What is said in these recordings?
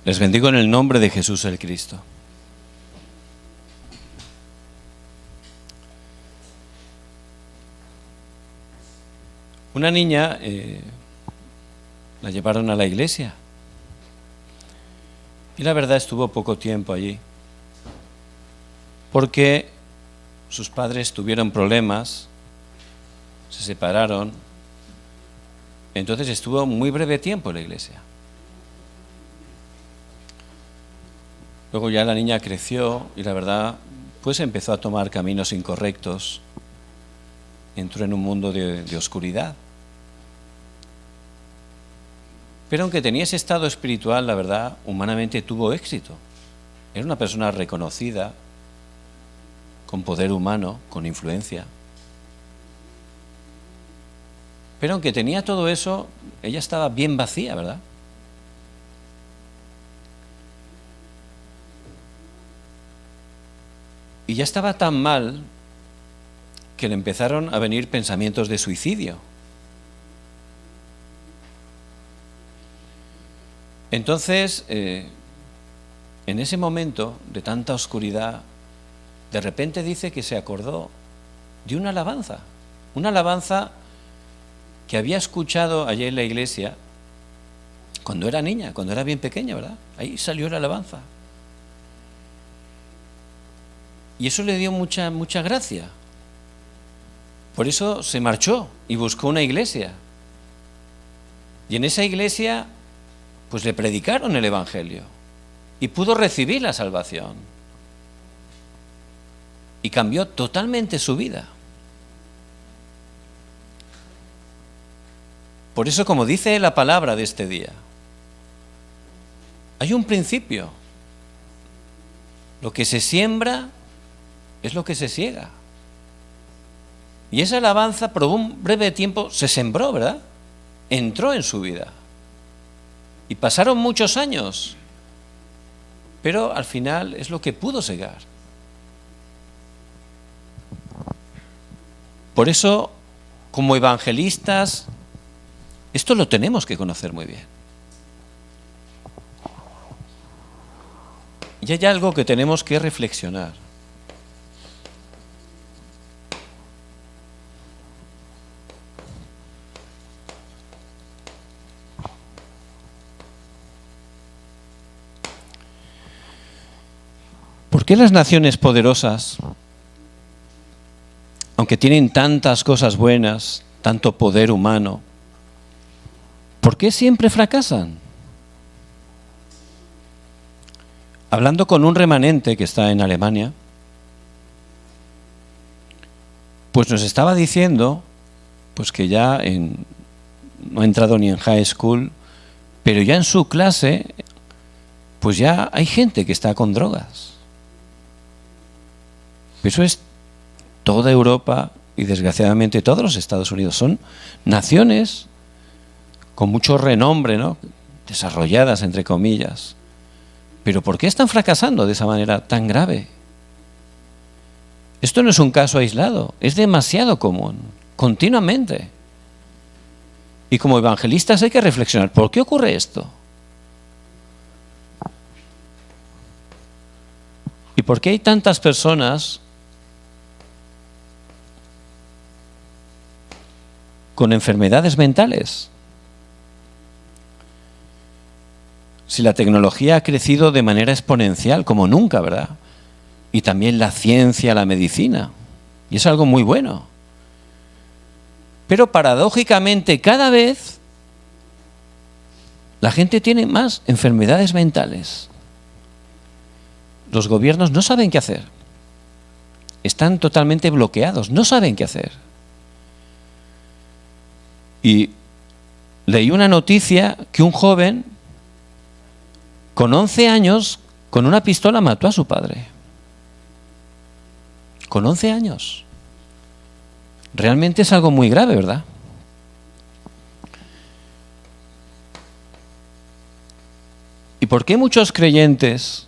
Les bendigo en el nombre de Jesús el Cristo. Una niña la llevaron a la iglesia y la verdad estuvo poco tiempo allí porque sus padres tuvieron problemas, se separaron, entonces estuvo muy breve tiempo en la iglesia. Luego ya la niña creció y la verdad pues empezó a tomar caminos incorrectos, entró en un mundo de oscuridad. Pero aunque tenía ese estado espiritual, la verdad, humanamente tuvo éxito. Era una persona reconocida, con poder humano, con influencia. Pero aunque tenía todo eso, ella estaba bien vacía, ¿verdad? Y ya estaba tan mal que le empezaron a venir pensamientos de suicidio. Entonces, en ese momento de tanta oscuridad, de repente dice que se acordó de una alabanza que había escuchado allí en la iglesia cuando era niña, cuando era bien pequeña, ¿verdad? Ahí salió la alabanza. Y eso le dio mucha gracia. Por eso se marchó y buscó una iglesia. Y en esa iglesia pues le predicaron el Evangelio y pudo recibir la salvación. Y cambió totalmente su vida. Por eso, como dice la palabra de este día, hay un principio. Lo que se siembra es lo que se siega. Y esa alabanza por un breve tiempo se sembró, ¿verdad? Entró en su vida. Y pasaron muchos años, pero al final es lo que pudo segar. Por eso, como evangelistas, esto lo tenemos que conocer muy bien. Y hay algo que tenemos que reflexionar. ¿Por qué las naciones poderosas, aunque tienen tantas cosas buenas, tanto poder humano, por qué siempre fracasan? Hablando con un remanente que está en Alemania, pues nos estaba diciendo pues que ya no ha entrado ni en high school, pero ya en su clase pues ya hay gente que está con drogas. Eso es toda Europa y desgraciadamente todos los Estados Unidos. Son naciones con mucho renombre, ¿no? Desarrolladas, entre comillas. Pero ¿por qué están fracasando de esa manera tan grave? Esto no es un caso aislado, es demasiado común, continuamente. Y como evangelistas hay que reflexionar, ¿por qué ocurre esto? ¿Y por qué hay tantas personas con enfermedades mentales? Si la tecnología ha crecido de manera exponencial, como nunca, ¿verdad? Y también la ciencia, la medicina. Y es algo muy bueno. Pero paradójicamente, cada vez la gente tiene más enfermedades mentales. Los gobiernos no saben qué hacer. Están totalmente bloqueados, no saben qué hacer. Y leí una noticia que un joven con 11 años, con una pistola mató a su padre. Con 11 años. Realmente es algo muy grave, ¿verdad? ¿Y por qué muchos creyentes,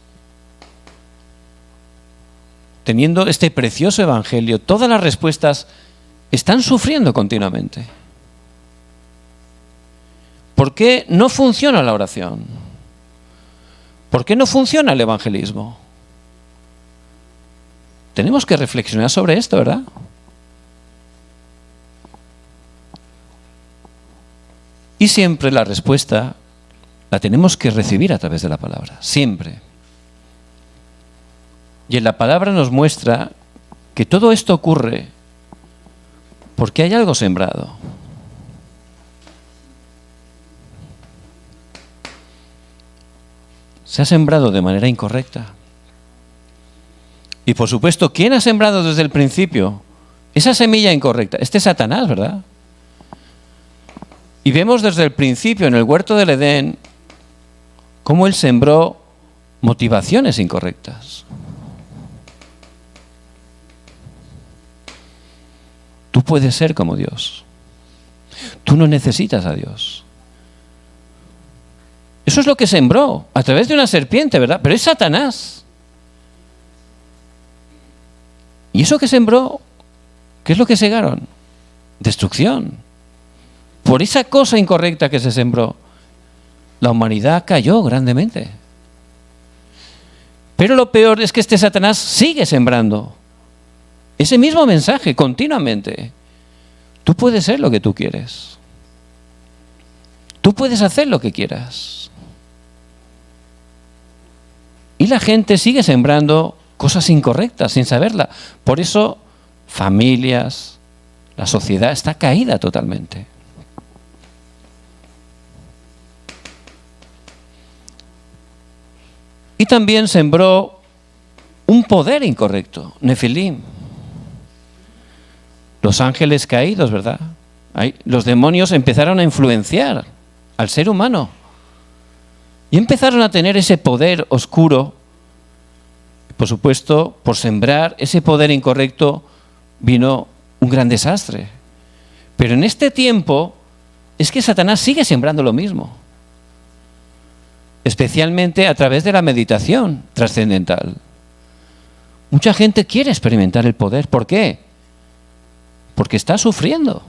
teniendo este precioso evangelio, todas las respuestas, están sufriendo continuamente? ¿Por qué no funciona la oración? ¿Por qué no funciona el evangelismo? Tenemos que reflexionar sobre esto, ¿verdad? Y siempre la respuesta la tenemos que recibir a través de la palabra, siempre. Y en la palabra nos muestra que todo esto ocurre porque hay algo sembrado. Se ha sembrado de manera incorrecta. Y por supuesto, ¿quién ha sembrado desde el principio esa semilla incorrecta? Este es Satanás, ¿verdad? Y vemos desde el principio en el huerto del Edén cómo él sembró motivaciones incorrectas. Tú puedes ser como Dios. Tú no necesitas a Dios. Eso es lo que sembró a través de una serpiente, ¿verdad? Pero es Satanás. ¿Y eso que sembró? ¿Qué es lo que segaron? Destrucción. Por esa cosa incorrecta que se sembró, la humanidad cayó grandemente. Pero lo peor es que este Satanás sigue sembrando ese mismo mensaje continuamente. Tú puedes ser lo que tú quieres. Tú puedes hacer lo que quieras. Y la gente sigue sembrando cosas incorrectas sin saberla. Por eso, familias, la sociedad está caída totalmente. Y también sembró un poder incorrecto, Nefilim. Los ángeles caídos, ¿verdad? Los demonios empezaron a influenciar al ser humano. Y empezaron a tener ese poder oscuro. Por supuesto, por sembrar ese poder incorrecto vino un gran desastre. Pero en este tiempo es que Satanás sigue sembrando lo mismo. Especialmente a través de la meditación trascendental. Mucha gente quiere experimentar el poder. ¿Por qué? Porque está sufriendo.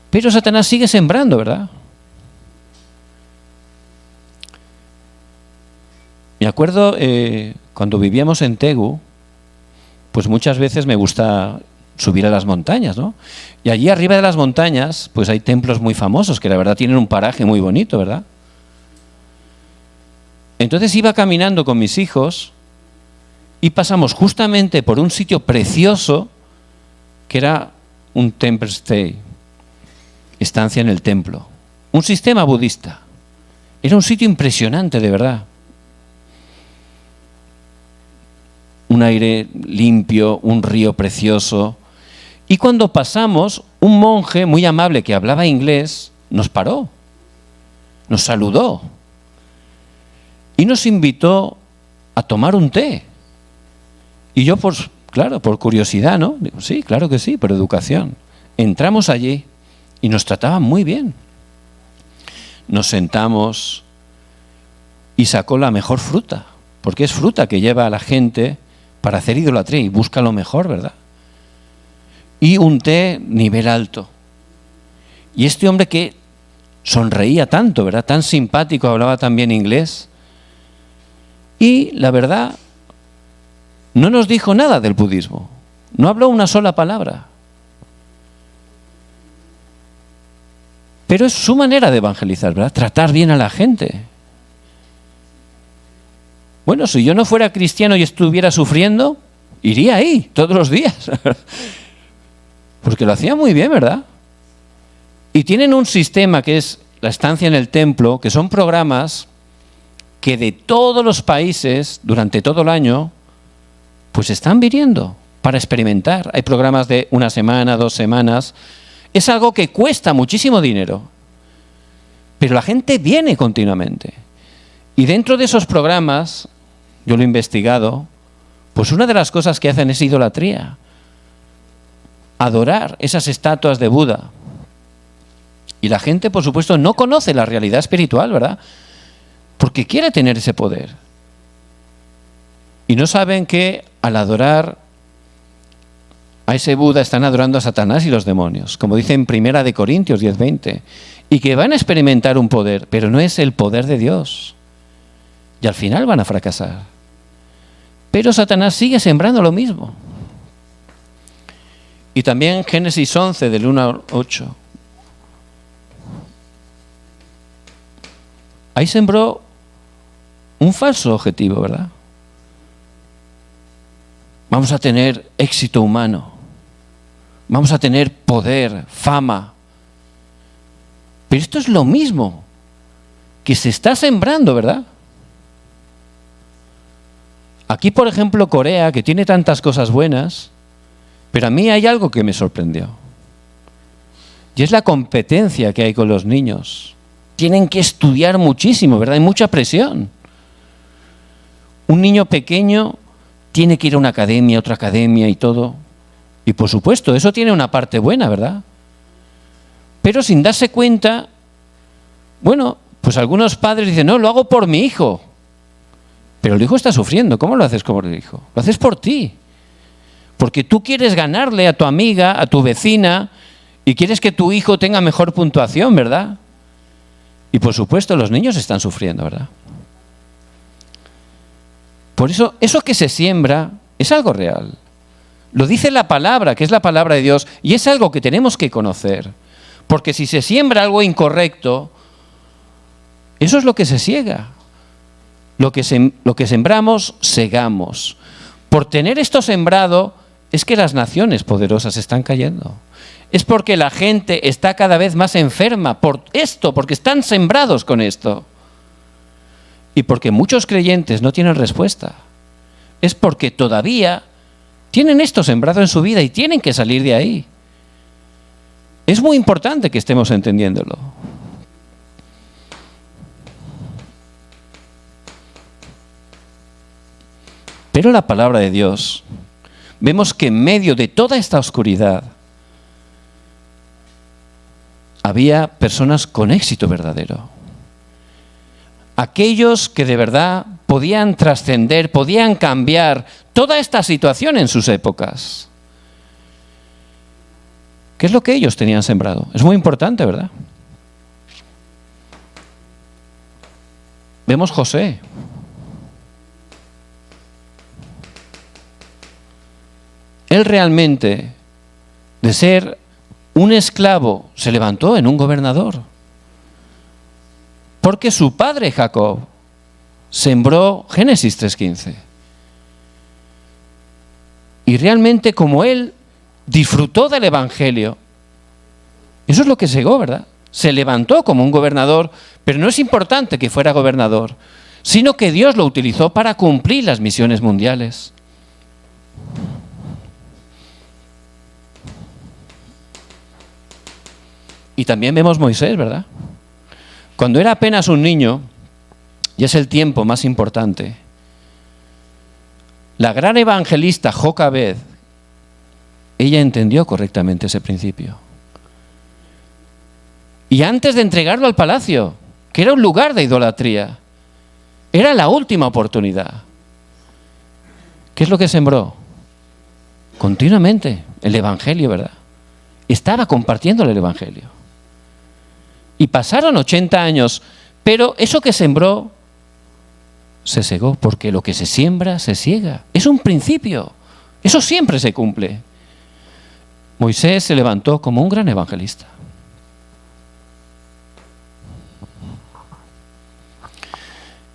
Pero Satanás sigue sembrando, ¿verdad? Me acuerdo cuando vivíamos en Tegu, pues muchas veces me gusta subir a las montañas, ¿no? Y allí arriba de las montañas, pues hay templos muy famosos que la verdad tienen un paraje muy bonito, ¿verdad? Entonces iba caminando con mis hijos y pasamos justamente por un sitio precioso que era un temple stay, estancia en el templo, un sistema budista. Era un sitio impresionante, de verdad. Un aire limpio, un río precioso. Y cuando pasamos, un monje muy amable que hablaba inglés nos paró, nos saludó y nos invitó a tomar un té. Y yo, pues, claro, por curiosidad, ¿no? Digo, sí, claro que sí, por educación. Entramos allí y nos trataban muy bien. Nos sentamos y sacó la mejor fruta, porque es fruta que lleva a la gente para hacer idolatría y busca lo mejor, ¿verdad? Y un té nivel alto. Y este hombre que sonreía tanto, ¿verdad? Tan simpático, hablaba tan bien inglés. Y la verdad, no nos dijo nada del budismo. No habló una sola palabra. Pero es su manera de evangelizar, ¿verdad? Tratar bien a la gente. Bueno, si yo no fuera cristiano y estuviera sufriendo, iría ahí todos los días. Porque lo hacía muy bien, ¿verdad? Y tienen un sistema que es la estancia en el templo, que son programas que de todos los países, durante todo el año, pues están viniendo para experimentar. Hay programas de 1 semana, 2 semanas. Es algo que cuesta muchísimo dinero. Pero la gente viene continuamente. Y dentro de esos programas, yo lo he investigado, pues una de las cosas que hacen es idolatría. Adorar esas estatuas de Buda. Y la gente, por supuesto, no conoce la realidad espiritual, ¿verdad? Porque quiere tener ese poder. Y no saben que al adorar a ese Buda están adorando a Satanás y los demonios, como dice en 1 Corintios 10:20, y que van a experimentar un poder, pero no es el poder de Dios. y al final van a fracasar. Pero Satanás sigue sembrando lo mismo. Y también Génesis 11, del 1 al 8. Ahí sembró un falso objetivo, ¿verdad? Vamos a tener éxito humano. Vamos a tener poder, fama. Pero esto es lo mismo que se está sembrando, ¿verdad? Aquí, por ejemplo, Corea, que tiene tantas cosas buenas, pero a mí hay algo que me sorprendió. Y es la competencia que hay con los niños. Tienen que estudiar muchísimo, ¿verdad? Hay mucha presión. Un niño pequeño tiene que ir a una academia, otra academia y todo. Y por supuesto, eso tiene una parte buena, ¿verdad? Pero sin darse cuenta, bueno, pues algunos padres dicen, no, lo hago por mi hijo. Pero el hijo está sufriendo. ¿Cómo lo haces por el hijo? Lo haces por ti. Porque tú quieres ganarle a tu amiga, a tu vecina, y quieres que tu hijo tenga mejor puntuación, ¿verdad? Y por supuesto, los niños están sufriendo, ¿verdad? Por eso, eso que se siembra es algo real. Lo dice la palabra, que es la palabra de Dios, y es algo que tenemos que conocer. Porque si se siembra algo incorrecto, eso es lo que se siega. Lo que sembramos, segamos. Por tener esto sembrado, es que las naciones poderosas están cayendo. Es porque la gente está cada vez más enferma por esto, porque están sembrados con esto. Y porque muchos creyentes no tienen respuesta. Es porque todavía tienen esto sembrado en su vida y tienen que salir de ahí. Es muy importante que estemos entendiéndolo. Pero la palabra de Dios, vemos que en medio de toda esta oscuridad había personas con éxito verdadero. Aquellos que de verdad podían trascender, podían cambiar toda esta situación en sus épocas. ¿Qué es lo que ellos tenían sembrado? Es muy importante, ¿verdad? Vemos José. Él realmente, de ser un esclavo, se levantó en un gobernador. Porque su padre Jacob sembró Génesis 3:15. Y realmente como él disfrutó del Evangelio, eso es lo que segó, ¿verdad? Se levantó como un gobernador, pero no es importante que fuera gobernador, sino que Dios lo utilizó para cumplir las misiones mundiales. Y también vemos Moisés, ¿verdad? Cuando era apenas un niño, y es el tiempo más importante, la gran evangelista Jocabed, ella entendió correctamente ese principio. Y antes de entregarlo al palacio, que era un lugar de idolatría, era la última oportunidad. ¿Qué es lo que sembró? Continuamente el evangelio, ¿verdad? Estaba compartiendo el evangelio. Y pasaron 80 años, pero eso que sembró se segó, porque lo que se siembra se siega. Es un principio. Eso siempre se cumple. Moisés se levantó como un gran evangelista.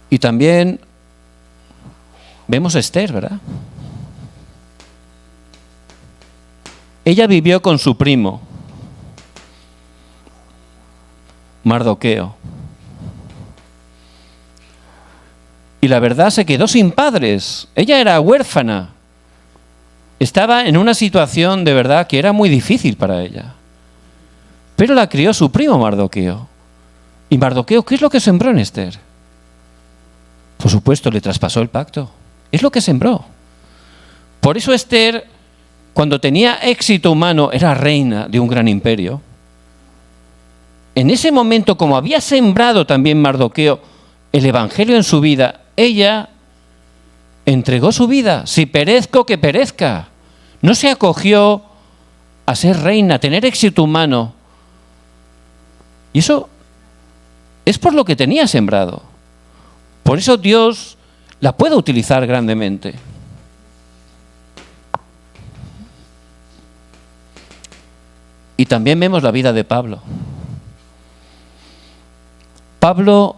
Y también vemos a Esther, ¿verdad? Ella vivió con su primo, Mardoqueo. Y la verdad se quedó sin padres. Ella era huérfana. Estaba en una situación de verdad que era muy difícil para ella. Pero la crió su primo Mardoqueo. Y Mardoqueo, ¿qué es lo que sembró en Esther? Por supuesto, le traspasó el pacto. Es lo que sembró. Por eso Esther, cuando tenía éxito humano, era reina de un gran imperio. En ese momento, como había sembrado también Mardoqueo el evangelio en su vida, ella entregó su vida. Si perezco, que perezca. No se acogió a ser reina, a tener éxito humano. Y eso es por lo que tenía sembrado. Por eso Dios la puede utilizar grandemente. Y también vemos la vida de Pablo. Pablo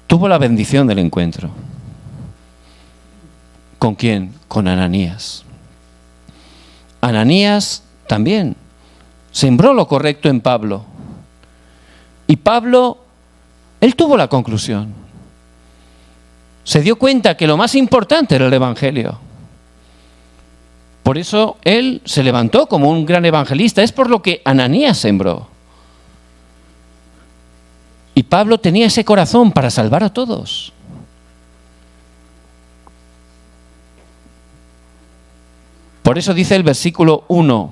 tuvo la bendición del encuentro. ¿Con quién? Con Ananías. Ananías también sembró lo correcto en Pablo. Y Pablo, él tuvo la conclusión. Se dio cuenta que lo más importante era el Evangelio. Por eso él se levantó como un gran evangelista. Es por lo que Ananías sembró. Y Pablo tenía ese corazón para salvar a todos. Por eso dice el versículo 1,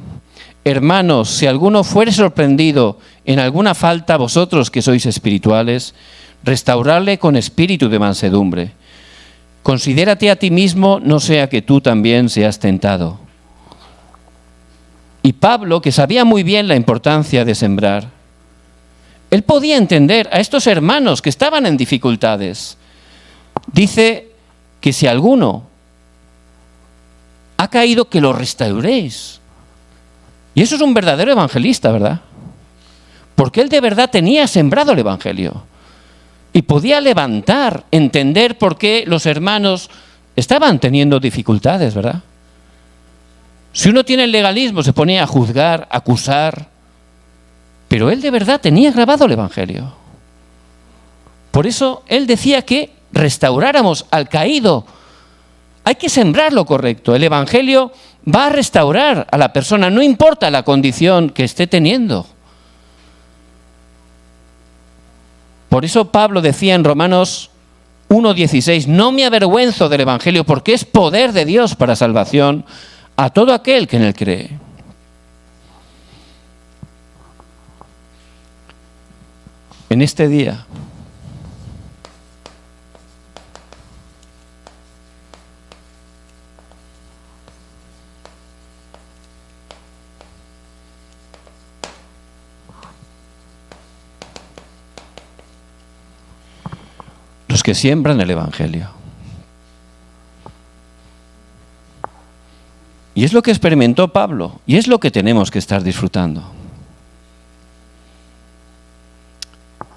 hermanos, si alguno fuere sorprendido en alguna falta, vosotros que sois espirituales, restaurarle con espíritu de mansedumbre. Considérate a ti mismo, no sea que tú también seas tentado. Y Pablo, que sabía muy bien la importancia de sembrar, él podía entender a estos hermanos que estaban en dificultades. Dice que si alguno ha caído, que lo restauréis. Y eso es un verdadero evangelista, ¿verdad? Porque él de verdad tenía sembrado el evangelio. Y podía levantar, entender por qué los hermanos estaban teniendo dificultades, ¿verdad? Si uno tiene el legalismo, se ponía a juzgar, a acusar. Pero él de verdad tenía grabado el evangelio. Por eso él decía que restauráramos al caído. Hay que sembrar lo correcto. El evangelio va a restaurar a la persona, no importa la condición que esté teniendo. Por eso Pablo decía en Romanos 1:16, no me avergüenzo del evangelio porque es poder de Dios para salvación a todo aquel que en él cree. En este día, los que siembran el evangelio. Y es lo que experimentó Pablo, y es lo que tenemos que estar disfrutando.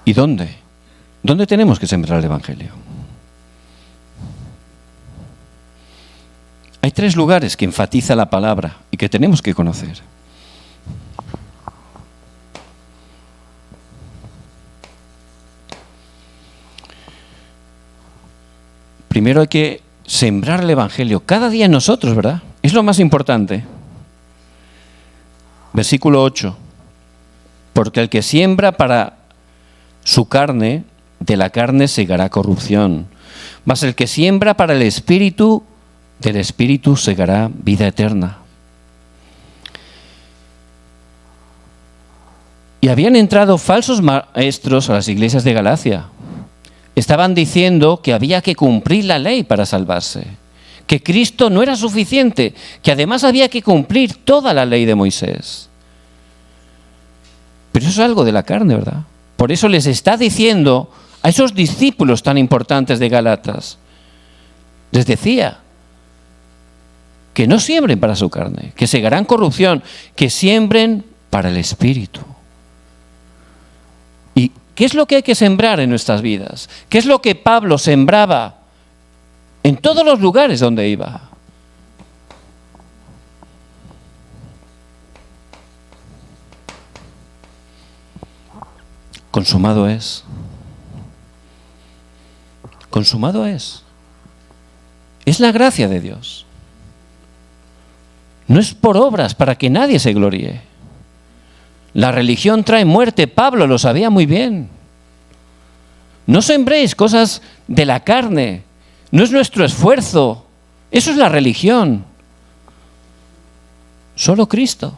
¿Y dónde? ¿Dónde tenemos que sembrar el evangelio? Hay 3 lugares que enfatiza la palabra y que tenemos que conocer. Primero hay que sembrar el evangelio cada día en nosotros, ¿verdad? Es lo más importante. Versículo 8. Porque el que siembra para su carne, de la carne segará corrupción. Mas el que siembra para el Espíritu, del Espíritu segará vida eterna. Y habían entrado falsos maestros a las iglesias de Galacia. Estaban diciendo que había que cumplir la ley para salvarse, que Cristo no era suficiente, que además había que cumplir toda la ley de Moisés. Pero eso es algo de la carne, ¿verdad? Por eso les está diciendo a esos discípulos tan importantes de Gálatas, les decía que no siembren para su carne, que segarán corrupción, que siembren para el Espíritu. ¿Y qué es lo que hay que sembrar en nuestras vidas? ¿Qué es lo que Pablo sembraba en todos los lugares donde iba? Consumado es. Consumado es. Es la gracia de Dios. No es por obras para que nadie se gloríe. La religión trae muerte, Pablo lo sabía muy bien. No sembréis cosas de la carne, no es nuestro esfuerzo, eso es la religión. Solo Cristo.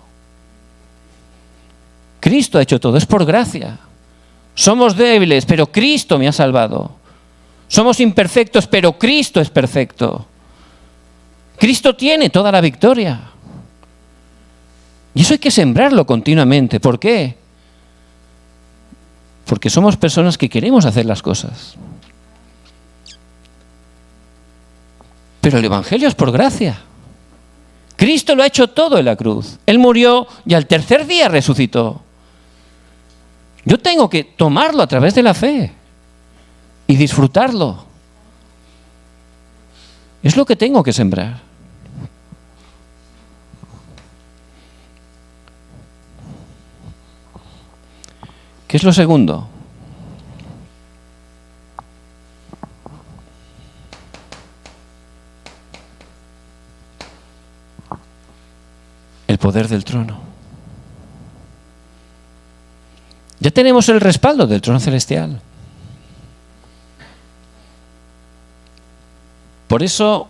Cristo ha hecho todo, es por gracia. Somos débiles, pero Cristo me ha salvado. Somos imperfectos, pero Cristo es perfecto. Cristo tiene toda la victoria. Y eso hay que sembrarlo continuamente. ¿Por qué? Porque somos personas que queremos hacer las cosas. Pero el Evangelio es por gracia. Cristo lo ha hecho todo en la cruz. Él murió y al tercer día resucitó. Yo tengo que tomarlo a través de la fe y disfrutarlo. Es lo que tengo que sembrar. ¿Qué es lo segundo? El poder del trono. Ya tenemos el respaldo del trono celestial. Por eso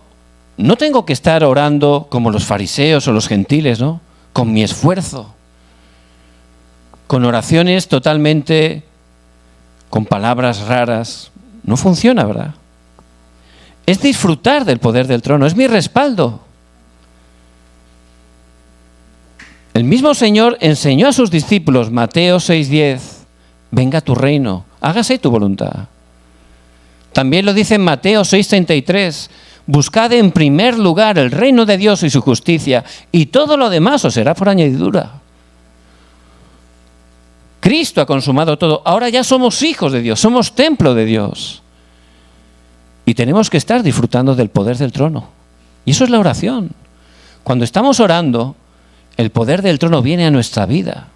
no tengo que estar orando como los fariseos o los gentiles, ¿no? Con mi esfuerzo. Con oraciones totalmente, con palabras raras. No funciona, ¿verdad? Es disfrutar del poder del trono, es mi respaldo. El mismo Señor enseñó a sus discípulos, Mateo 6:10, venga tu reino, hágase tu voluntad. También lo dice en Mateo 6:33, buscad en primer lugar el reino de Dios y su justicia, y todo lo demás os será por añadidura. Cristo ha consumado todo, ahora ya somos hijos de Dios, somos templo de Dios. Y tenemos que estar disfrutando del poder del trono. Y eso es la oración. Cuando estamos orando, el poder del trono viene a nuestra vida.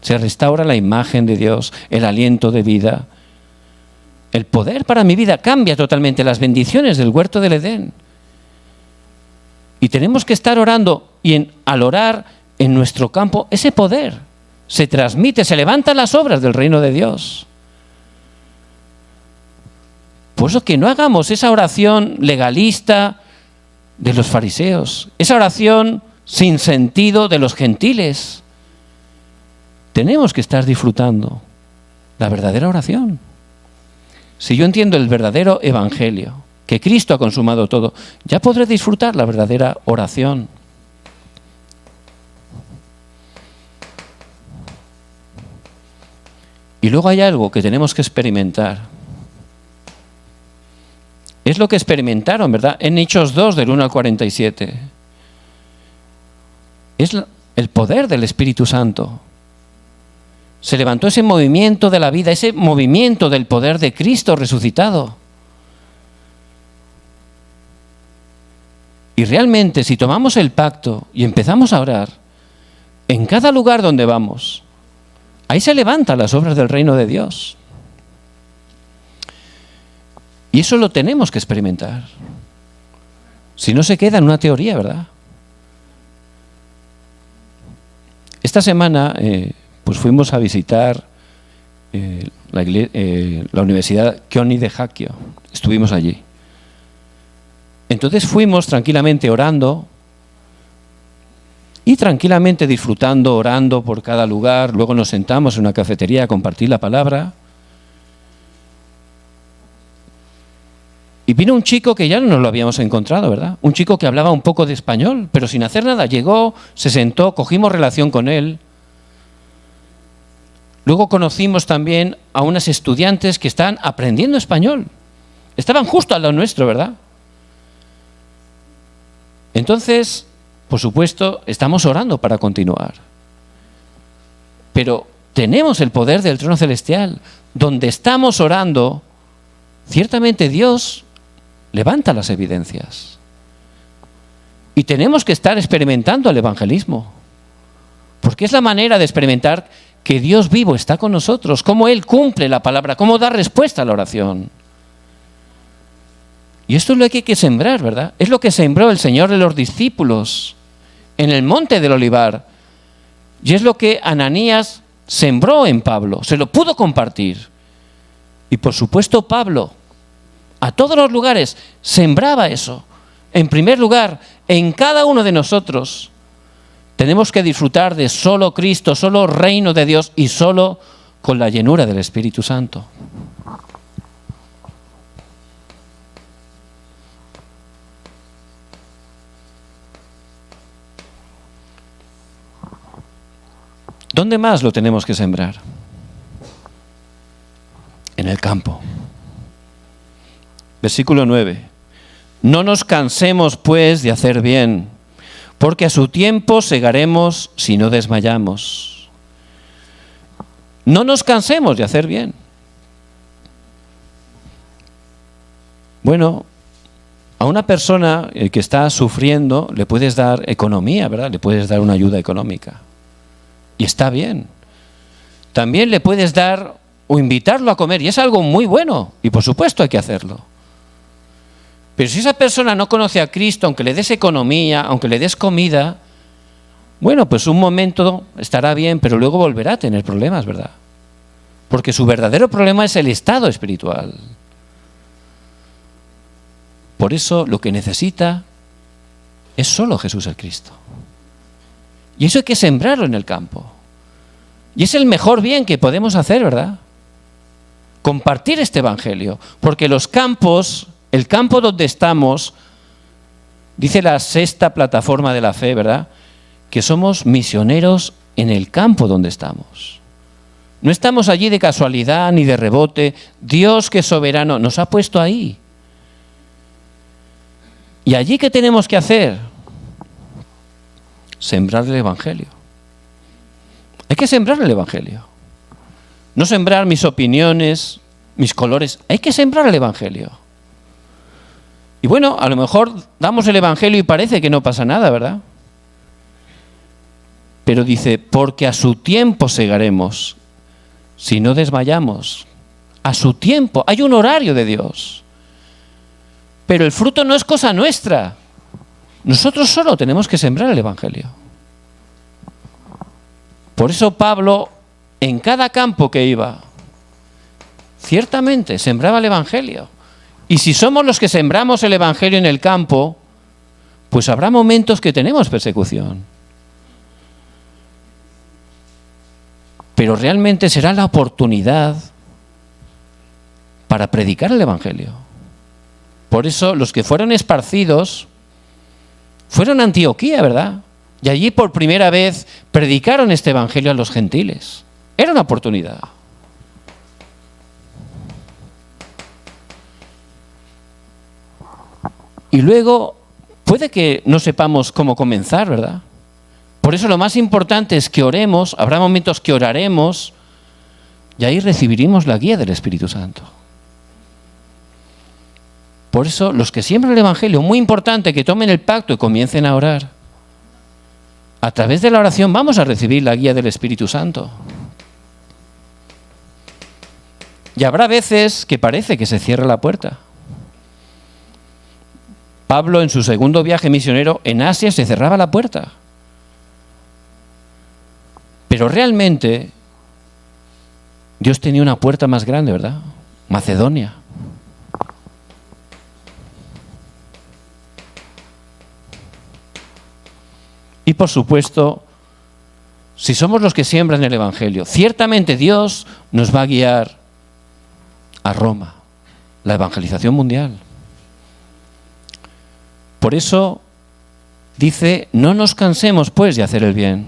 Se restaura la imagen de Dios, el aliento de vida. El poder para mi vida cambia totalmente, las bendiciones del huerto del Edén. Y tenemos que estar orando y al orar en nuestro campo, ese poder se transmite, se levantan las obras del reino de Dios. Por eso que no hagamos esa oración legalista de los fariseos, esa oración sin sentido de los gentiles. Tenemos que estar disfrutando la verdadera oración. Si yo entiendo el verdadero evangelio, que Cristo ha consumado todo, ya podré disfrutar la verdadera oración. Y luego hay algo que tenemos que experimentar. Es lo que experimentaron, ¿verdad? En Hechos 2, del 1 al 47. Es el poder del Espíritu Santo. Se levantó ese movimiento de la vida, ese movimiento del poder de Cristo resucitado. Y realmente, si tomamos el pacto y empezamos a orar, en cada lugar donde vamos, ahí se levantan las obras del reino de Dios. Y eso lo tenemos que experimentar. Si no se queda en una teoría, ¿verdad? Esta semana pues fuimos a visitar la Universidad Kyoni de Hakio. Estuvimos allí. Entonces fuimos tranquilamente orando y tranquilamente disfrutando, orando por cada lugar. Luego nos sentamos en una cafetería a compartir la palabra. Y vino un chico que ya no nos lo habíamos encontrado, ¿verdad? Un chico que hablaba un poco de español, pero sin hacer nada. Llegó, se sentó, cogimos relación con él. Luego conocimos también a unas estudiantes que están aprendiendo español. Estaban justo al lado nuestro, ¿verdad? Entonces, por supuesto, estamos orando para continuar. Pero tenemos el poder del trono celestial. Donde estamos orando, ciertamente Dios levanta las evidencias. Y tenemos que estar experimentando el evangelismo. Porque es la manera de experimentar que Dios vivo está con nosotros, cómo Él cumple la palabra, cómo da respuesta a la oración. Y esto es lo que hay que sembrar, ¿verdad? Es lo que sembró el Señor de los discípulos en el monte del Olivar. Y es lo que Ananías sembró en Pablo, se lo pudo compartir. Y por supuesto Pablo, a todos los lugares, sembraba eso. En primer lugar, en cada uno de nosotros tenemos que disfrutar de solo Cristo, solo reino de Dios y solo con la llenura del Espíritu Santo. ¿Dónde más lo tenemos que sembrar? En el campo. Versículo 9. No nos cansemos, pues, de hacer bien, porque a su tiempo segaremos si no desmayamos. No nos cansemos de hacer bien. Bueno, a una persona que está sufriendo le puedes dar economía, ¿verdad? Le puedes dar una ayuda económica. Y está bien. También le puedes dar o invitarlo a comer, y es algo muy bueno, y por supuesto hay que hacerlo. Pero si esa persona no conoce a Cristo, aunque le des economía, aunque le des comida, bueno, pues un momento estará bien, pero luego volverá a tener problemas, ¿verdad? Porque su verdadero problema es el estado espiritual. Por eso lo que necesita es solo Jesús el Cristo. Y eso hay que sembrarlo en el campo. Y es el mejor bien que podemos hacer, ¿verdad? Compartir este evangelio. Porque los campos, el campo donde estamos, dice la sexta plataforma de la fe, ¿verdad? Que somos misioneros en el campo donde estamos. No estamos allí de casualidad ni de rebote. Dios, que es soberano, nos ha puesto ahí. ¿Y allí qué tenemos que hacer? Sembrar el evangelio. Hay que sembrar el evangelio. No sembrar mis opiniones, mis colores. Hay que sembrar el evangelio. Y bueno, a lo mejor damos el evangelio y parece que no pasa nada, ¿verdad? Pero dice, porque a su tiempo segaremos, si no desmayamos. A su tiempo. Hay un horario de Dios. Pero el fruto no es cosa nuestra. Nosotros solo tenemos que sembrar el evangelio. Por eso Pablo, en cada campo que iba, ciertamente sembraba el evangelio. Y si somos los que sembramos el evangelio en el campo, pues habrá momentos que tenemos persecución. Pero realmente será la oportunidad para predicar el evangelio. Por eso los que fueron esparcidos fueron a Antioquía, ¿verdad? Y allí por primera vez predicaron este evangelio a los gentiles. Era una oportunidad. Y luego puede que no sepamos cómo comenzar, ¿verdad? Por eso lo más importante es que oremos, habrá momentos que oraremos y ahí recibiremos la guía del Espíritu Santo. Por eso los que siembran el evangelio, muy importante que tomen el pacto y comiencen a orar. A través de la oración vamos a recibir la guía del Espíritu Santo. Y habrá veces que parece que se cierra la puerta. Pablo en su segundo viaje misionero en Asia se cerraba la puerta. Pero realmente Dios tenía una puerta más grande, ¿verdad? Macedonia. Y por supuesto, si somos los que siembran el evangelio, ciertamente Dios nos va a guiar a Roma, la evangelización mundial. Por eso dice, no nos cansemos pues de hacer el bien,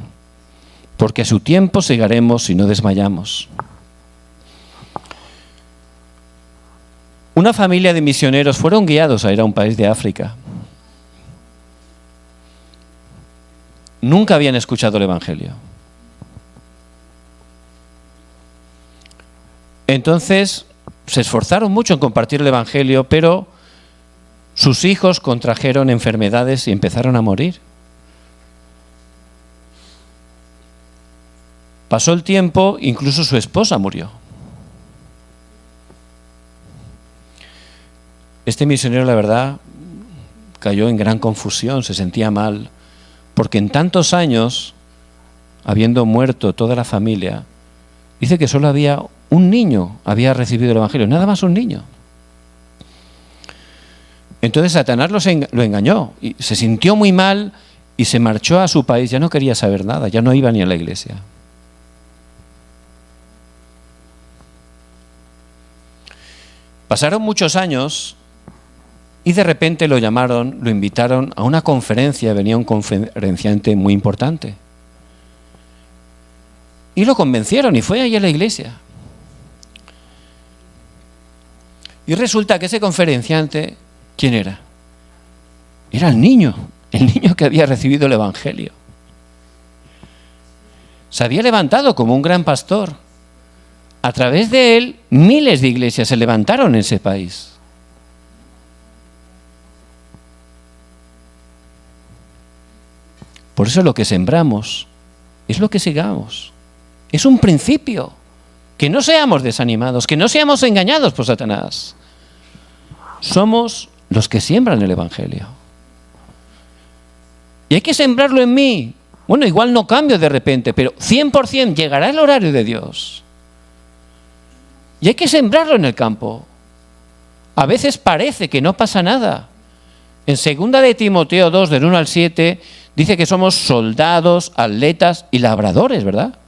porque a su tiempo segaremos si no desmayamos. Una familia de misioneros fueron guiados a ir a un país de África. Nunca habían escuchado el evangelio. Entonces se esforzaron mucho en compartir el evangelio, pero sus hijos contrajeron enfermedades y empezaron a morir. Pasó el tiempo, incluso su esposa murió. Este misionero, la verdad, cayó en gran confusión, se sentía mal, porque en tantos años, habiendo muerto toda la familia, dice que solo había un niño había recibido el evangelio, nada más un niño. Entonces Satanás lo engañó y se sintió muy mal y se marchó a su país, ya no quería saber nada, ya no iba ni a la iglesia. Pasaron muchos años y de repente lo llamaron, lo invitaron a una conferencia, venía un conferenciante muy importante. Y lo convencieron y fue allí a la iglesia. Y resulta que ese conferenciante, ¿quién era? Era el niño que había recibido el Evangelio. Se había levantado como un gran pastor. A través de él, miles de iglesias se levantaron en ese país. Por eso lo que sembramos es lo que sigamos. Es un principio. Que no seamos desanimados, que no seamos engañados por Satanás. Somos los que siembran el Evangelio. Y hay que sembrarlo en mí. Bueno, igual no cambio de repente, pero 100% llegará el horario de Dios. Y hay que sembrarlo en el campo. A veces parece que no pasa nada. En 2 de Timoteo 2, del 1 al 7, dice que somos soldados, atletas y labradores, ¿verdad?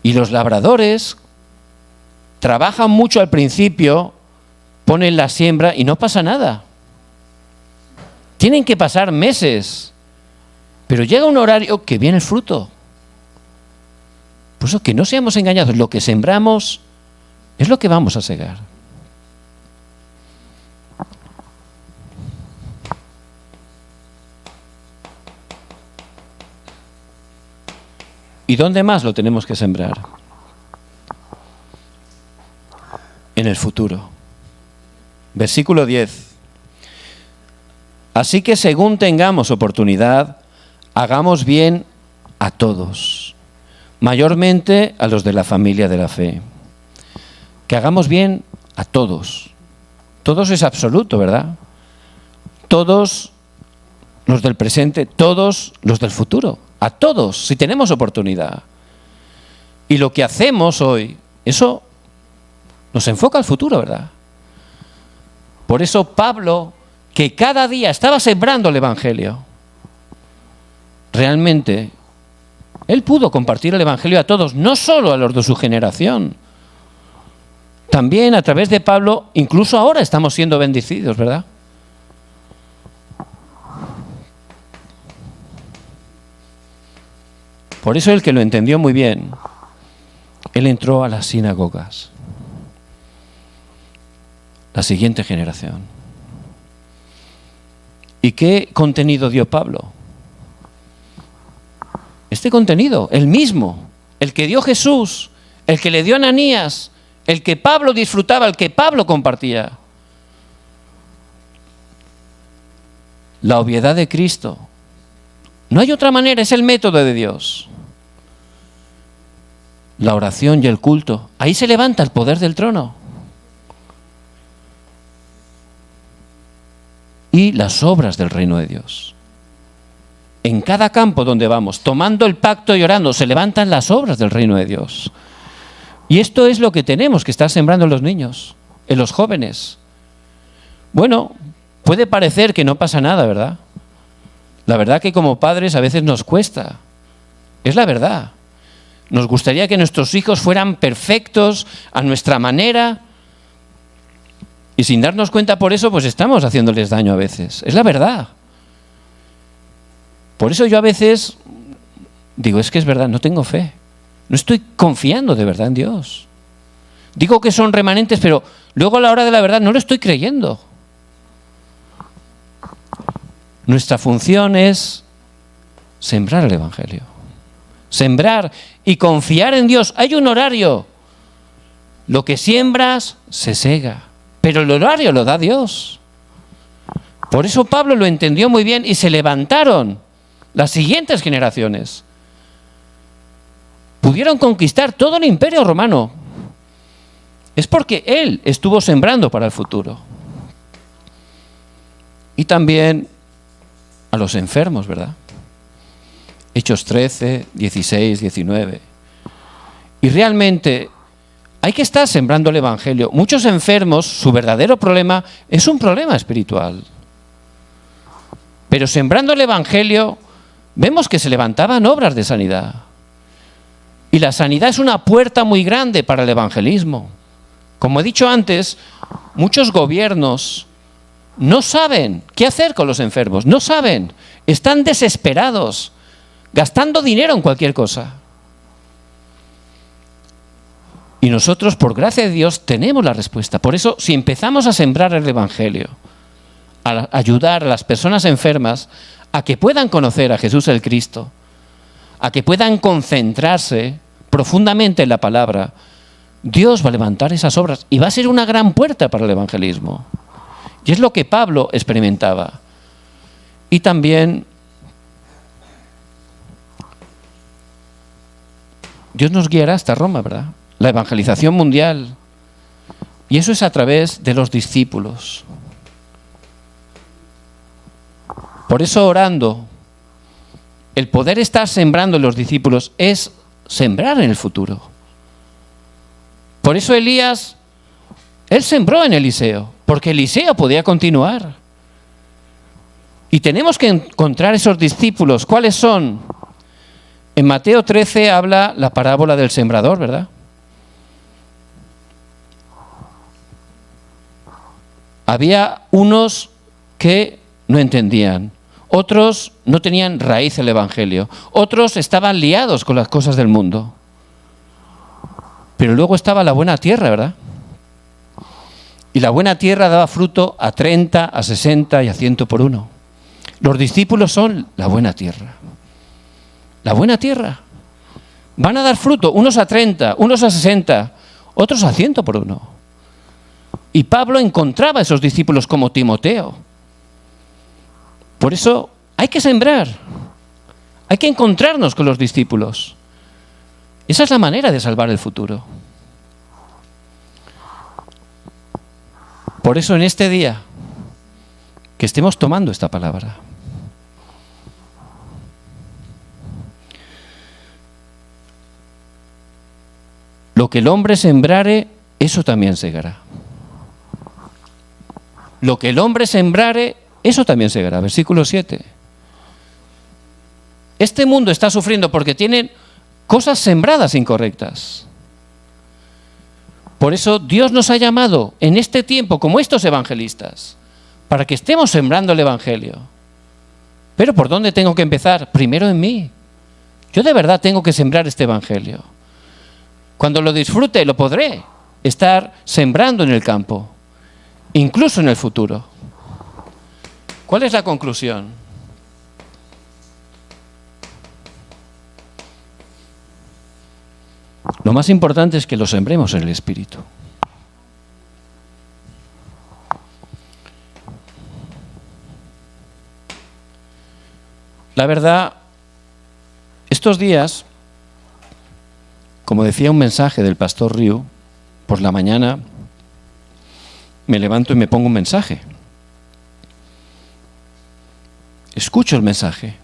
Y los labradores trabajan mucho al principio, ponen la siembra y no pasa nada. Tienen que pasar meses, pero llega un horario que viene el fruto. Por eso que no seamos engañados, lo que sembramos es lo que vamos a segar. ¿Y dónde más lo tenemos que sembrar? En el futuro. Versículo 10. Así que según tengamos oportunidad, hagamos bien a todos, mayormente a los de la familia de la fe. Que hagamos bien a todos. Todos es absoluto, ¿verdad? Todos los del presente, todos los del futuro. A todos, si tenemos oportunidad. Y lo que hacemos hoy, eso nos enfoca al futuro, ¿verdad? Por eso Pablo, que cada día estaba sembrando el Evangelio, realmente, él pudo compartir el Evangelio a todos, no solo a los de su generación. También a través de Pablo, incluso ahora estamos siendo bendecidos, ¿verdad? Por eso el que lo entendió muy bien, él entró a las sinagogas. La siguiente generación. ¿Y qué contenido dio Pablo? Este contenido, el mismo, el que dio Jesús, el que le dio Ananías, el que Pablo disfrutaba, el que Pablo compartía. La obviedad de Cristo. No hay otra manera, es el método de Dios. La oración y el culto. Ahí se levanta el poder del trono. Y las obras del reino de Dios. En cada campo donde vamos, tomando el pacto y orando, se levantan las obras del reino de Dios. Y esto es lo que tenemos que estar sembrando en los niños, en los jóvenes. Bueno, puede parecer que no pasa nada, ¿verdad? La verdad que como padres a veces nos cuesta. Es la verdad. Nos gustaría que nuestros hijos fueran perfectos a nuestra manera. Y sin darnos cuenta por eso, pues estamos haciéndoles daño a veces. Es la verdad. Por eso yo a veces digo, es que es verdad, no tengo fe. No estoy confiando de verdad en Dios. Digo que son remanentes, pero luego a la hora de la verdad no lo estoy creyendo. Nuestra función es sembrar el Evangelio. Sembrar y confiar en Dios. Hay un horario. Lo que siembras se sega. Pero el horario lo da Dios. Por eso Pablo lo entendió muy bien y se levantaron las siguientes generaciones. Pudieron conquistar todo el imperio romano. Es porque él estuvo sembrando para el futuro. Y también a los enfermos, ¿verdad? Hechos 13, 16, 19. Y realmente hay que estar sembrando el Evangelio. Muchos enfermos, su verdadero problema es un problema espiritual. Pero sembrando el Evangelio, vemos que se levantaban obras de sanidad. Y la sanidad es una puerta muy grande para el evangelismo. Como he dicho antes, muchos gobiernos no saben qué hacer con los enfermos. No saben. Están desesperados, gastando dinero en cualquier cosa. Y nosotros, por gracia de Dios, tenemos la respuesta. Por eso, si empezamos a sembrar el Evangelio, a ayudar a las personas enfermas a que puedan conocer a Jesús el Cristo, a que puedan concentrarse profundamente en la palabra, Dios va a levantar esas obras y va a ser una gran puerta para el evangelismo. Y es lo que Pablo experimentaba. Y también Dios nos guiará hasta Roma, ¿verdad? La evangelización mundial. Y eso es a través de los discípulos. Por eso, orando, el poder estar sembrando en los discípulos es sembrar en el futuro. Por eso Elías, él sembró en Eliseo, porque Eliseo podía continuar. Y tenemos que encontrar esos discípulos. ¿Cuáles son? En Mateo 13 habla la parábola del sembrador, ¿verdad? Había unos que no entendían, otros no tenían raíz el Evangelio, otros estaban liados con las cosas del mundo. Pero luego estaba la buena tierra, ¿verdad? Y la buena tierra daba fruto a 30, a 60 y a 100 por uno. Los discípulos son la buena tierra. La buena tierra. Van a dar fruto, unos a 30, unos a 60, otros a 100 por uno. Y Pablo encontraba a esos discípulos como Timoteo. Por eso hay que sembrar. Hay que encontrarnos con los discípulos. Esa es la manera de salvar el futuro. Por eso en este día, que estemos tomando esta palabra. Lo que el hombre sembrare, eso también segará. Lo que el hombre sembrare, eso también segará. Versículo 7. Este mundo está sufriendo porque tienen cosas sembradas incorrectas. Por eso Dios nos ha llamado en este tiempo como estos evangelistas, para que estemos sembrando el Evangelio. Pero ¿por dónde tengo que empezar? Primero en mí. Yo de verdad tengo que sembrar este Evangelio. Cuando lo disfrute, lo podré estar sembrando en el campo, incluso en el futuro. ¿Cuál es la conclusión? Lo más importante es que lo sembremos en el Espíritu. La verdad, estos días, como decía un mensaje del pastor Riu, por la mañana me levanto y me pongo un mensaje. Escucho el mensaje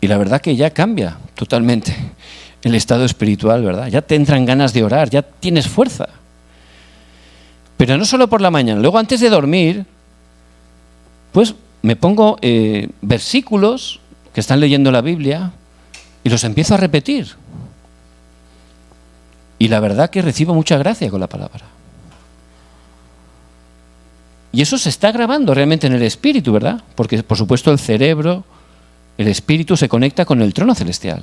y la verdad que ya cambia totalmente el estado espiritual, ¿verdad? Ya te entran ganas de orar, ya tienes fuerza. Pero no solo por la mañana, luego antes de dormir, pues me pongo versículos que están leyendo la Biblia y los empiezo a repetir. Y la verdad que recibo mucha gracia con la palabra. Y eso se está grabando realmente en el espíritu, ¿verdad? Porque, por supuesto, el cerebro, el espíritu se conecta con el trono celestial.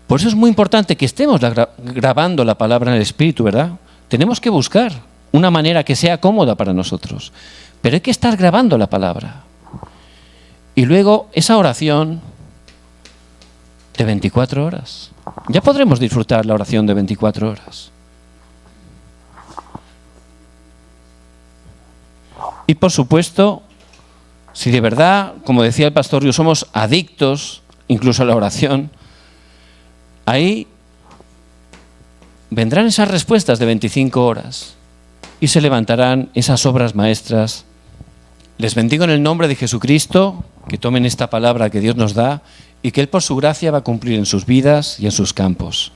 Por eso es muy importante que estemos grabando la palabra en el espíritu, ¿verdad? Tenemos que buscar una manera que sea cómoda para nosotros. Pero hay que estar grabando la palabra. Y luego esa oración de 24 horas. Ya podremos disfrutar la oración de 24 horas. Y por supuesto, si de verdad, como decía el pastor Río, somos adictos incluso a la oración, ahí vendrán esas respuestas de 25 horas y se levantarán esas obras maestras. Les bendigo en el nombre de Jesucristo, que tomen esta palabra que Dios nos da y que Él por su gracia va a cumplir en sus vidas y en sus campos.